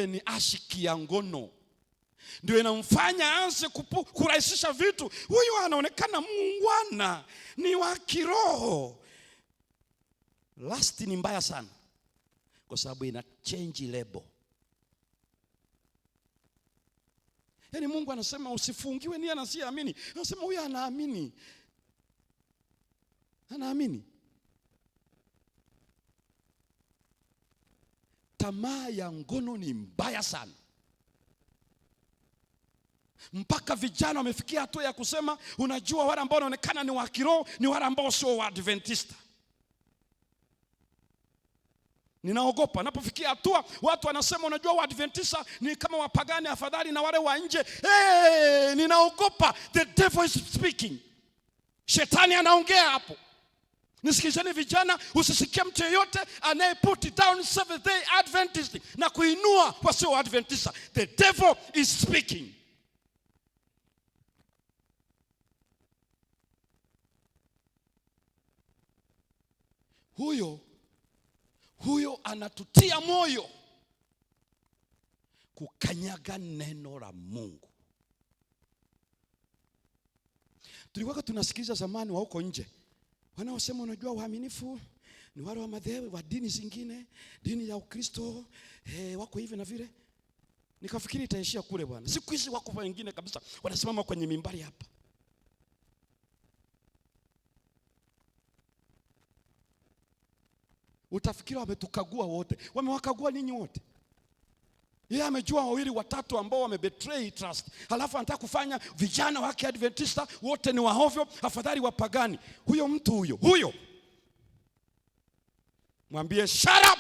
ni ashiki ya ngono. Ndio inamfanya aanze kurahisisha vitu. Huyu anaonekana muungwana, ni wa kiroho. Last ni mbaya sana, kwa sababu ina change label. Yaani Mungu anasema usifungiwe nia na siamini. Anasema huyu anaamini. Anaamini. Tamaa ya ngono ni mbaya sana. Mpaka vijana wamefikia hatua ya kusema, unajua wale ambao wanaonekana ni wa kiroho ni wale ambao sio wa Adventista. Ninaogopa napofikia hatua watu wanasema, unajua wa Adventista ni kama wapagani afadhali na wale wa nje. Ninaogopa. The devil is speaking. Shetani anaongea hapo. Nisikizeni vijana, usisikie mtu yeyote anaye put down Seventh Day Adventist na kuinua wasio wa Adventista. The devil is speaking. Huyo anatutia moyo kukanyaga neno la Mungu. Tulikuwa tunasikiza zamani wa huko nje wanaosema, unajua waaminifu ni wale wa madhehebu wa dini zingine, dini ya Ukristo, wako hivi na vile. Nikafikiri itaishia kule bwana. Siku hizi wako wengine kabisa wanasimama kwenye mimbari hapa. Utafikiri wametukagua wote. Wamewakagua ninyi wote? Yeye amejua wawili watatu ambao wamebetray trust. Halafu anataka kufanya vijana wake Adventista wote ni wahovyo, afadhali wapagani. Huyo mtu huyo. Mwambie shut up.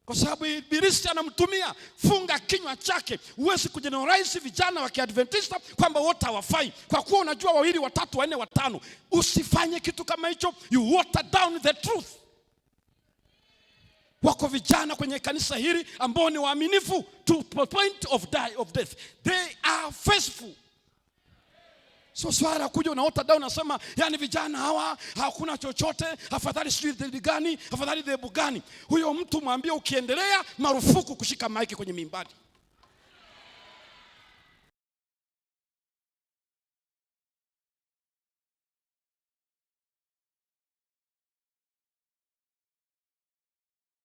Kwa sababu ibilisi anamtumia. Funga kinywa chake. Huwezi kugeneralize vijana wa Adventista kwamba wote hawafai. Kwa kuwa unajua wawili watatu wanne watano. Usifanye kitu kama hicho. You water down the truth. Wako vijana kwenye kanisa hili ambao ni waaminifu to the point of death. They are faithful. So swala kuja unaota down unasema, yani vijana hawa hakuna chochote, afadhali sijui dhehebu gani, afadhali dhehebu gani. Huyo mtu mwambie, ukiendelea marufuku kushika maiki kwenye mimbari.